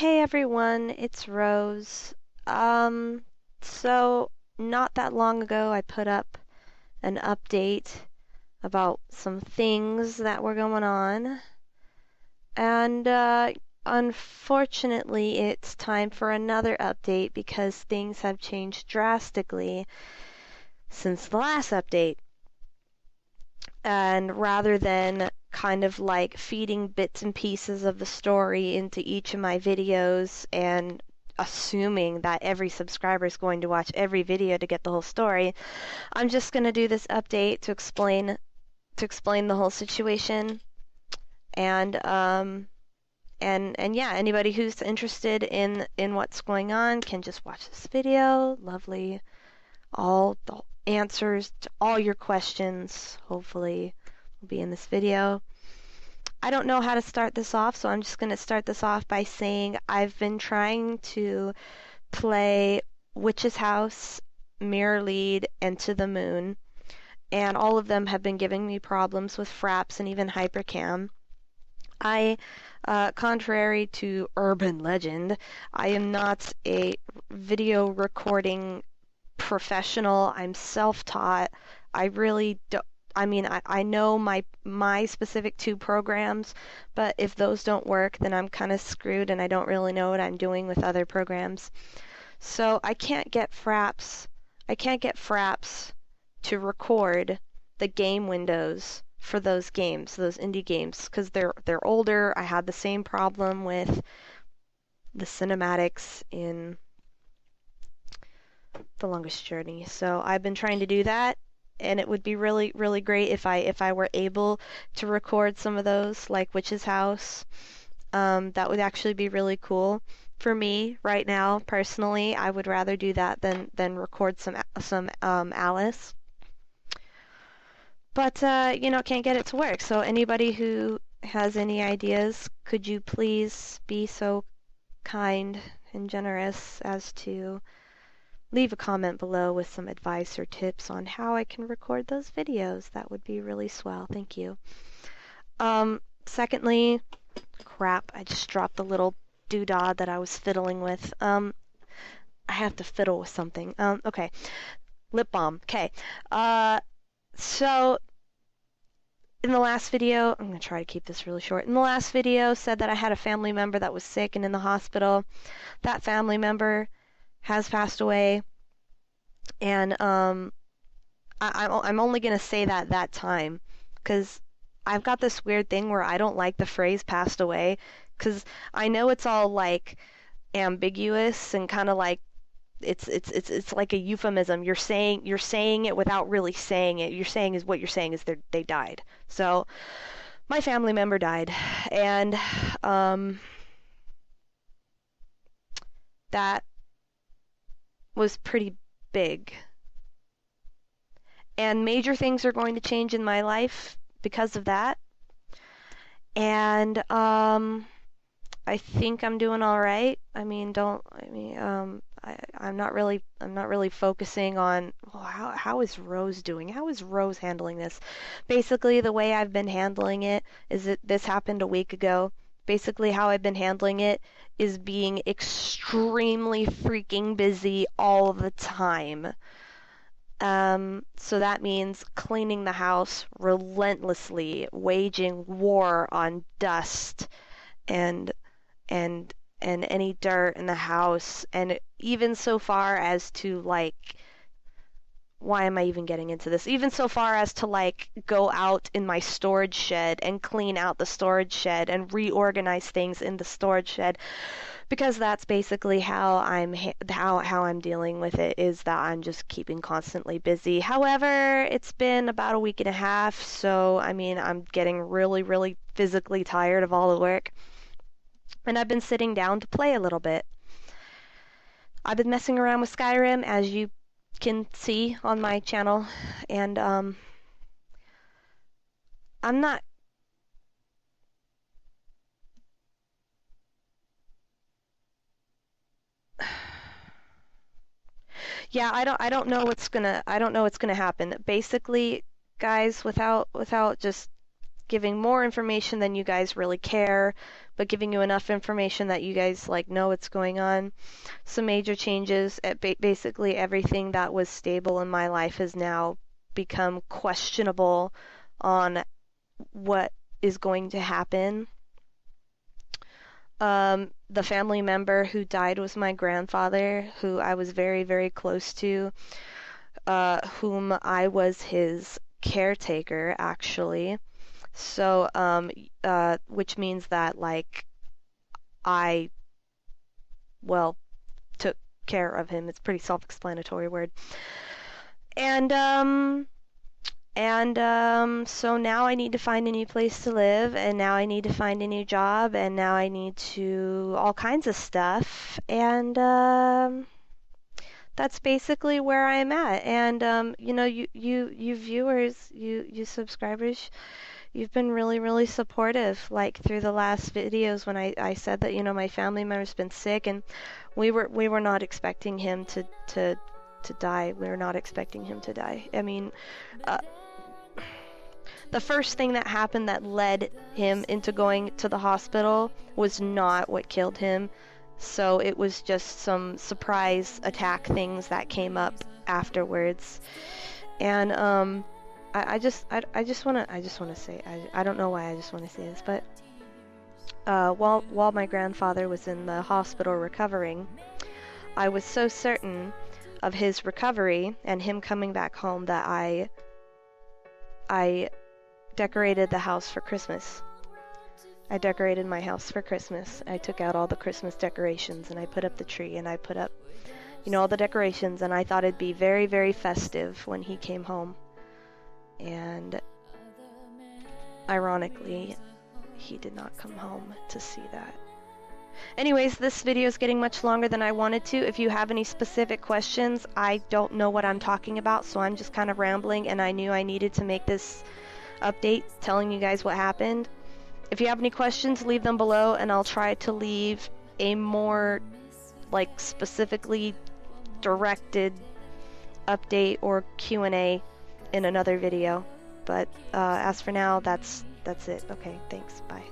Hey everyone, it's Rose. Um, so not that long ago I put up an update about some things that were going on, and unfortunately it's time for another update because things have changed drastically since the last update. And rather than kind of like feeding bits and pieces of the story into each of my videos and assuming that every subscriber is going to watch every video to get the whole story, I'm just going to do this update to explain the whole situation and and yeah, anybody who's interested in what's going on can just watch this video. Lovely. All the answers to all your questions, hopefully, will be in this video. I don't know how to start this off, so I'm just going to start this off by saying I've been trying to play Witch's House, Mirror Lead, and To the Moon, and all of them have been giving me problems with fraps and even hypercam. Contrary to urban legend, I am not a video recording professional. I'm self-taught. I really don't. I mean, I know my specific two programs, but if those don't work, then I'm kind of screwed and I don't really know what I'm doing with other programs. So I can't get fraps. I can't get fraps to record the game windows for those games, those indie games, because they're older. I had the same problem with the cinematics in The Longest Journey. So I've been trying to do that, and it would be really, really great if I were able to record some of those, like Witch's House. That would actually be really cool. For me, right now, personally, I would rather do that than record some Alice. But can't get it to work. So anybody who has any ideas, could you please be so kind and generous as to leave a comment below with some advice or tips on how I can record those videos. That would be really swell. Thank you. Secondly, crap, I just dropped the little doodad that I was fiddling with. I have to fiddle with something. Okay. Lip balm. Okay. So in the last video, I'm going to try to keep this really short. In the last video, said that I had a family member that was sick and in the hospital. That family member has passed away, and I'm only gonna say that time, because I've got this weird thing where I don't like the phrase "passed away," because I know it's all like ambiguous and kind of like it's like a euphemism. You're saying it without really saying it. What you're saying is they died. So my family member died, and that was pretty big. And major things are going to change in my life because of that. And I think I'm doing all right. I mean, I'm not really focusing on, well, how is Rose doing? How is Rose handling this? Basically, the way I've been handling it is that this happened a week ago. Basically, how I've been handling it is being extremely freaking busy all the time. So that means cleaning the house relentlessly, waging war on dust and and and any dirt in the house, and even so far as to like, why am I even getting into this? Even so far as to like go out in my storage shed and clean out the storage shed and reorganize things in the storage shed, because that's basically how I'm dealing with it, is that I'm just keeping constantly busy. However, it's been about a week and a half, so I mean, I'm getting really, really physically tired of all the work, and I've been sitting down to play a little bit. I've been messing around with Skyrim, as you can see on my channel, and I'm not yeah, I don't know what's gonna happen. Basically, guys, without just giving more information than you guys really care, but giving you enough information that you guys like know what's going on. Some major changes. Basically everything that was stable in my life has now become questionable on what is going to happen. The family member who died was my grandfather, who I was very, very close to, whom I was his caretaker, actually. So, which means that, like, I, well, took care of him. It's a pretty self-explanatory word. So now I need to find a new place to live, and now I need to find a new job, and now I need to all kinds of stuff, and that's basically where I'm at. And you know, you viewers, you subscribers, you've been really, really supportive, like through the last videos when I said that, you know, my family member's been sick, and we were not expecting him to die. We were not expecting him to die. I mean, the first thing that happened that led him into going to the hospital was not what killed him. So it was just some surprise attack things that came up afterwards. And I just want to say, I don't know why I just want to say this, but while my grandfather was in the hospital recovering, I was so certain of his recovery and him coming back home that I decorated the house for Christmas. I decorated my house for Christmas. I took out all the Christmas decorations and I put up the tree and I put up, you know, all the decorations, and I thought it'd be very, very festive when he came home. And ironically, he did not come home to see that. Anyways, this video is getting much longer than I wanted to. If you have any specific questions, I don't know what I'm talking about, so I'm just kind of rambling, and I knew I needed to make this update telling you guys what happened. If you have any questions, leave them below, and I'll try to leave a more, like, specifically directed update or Q&A in another video. But as for now, that's it. Okay, thanks. Bye.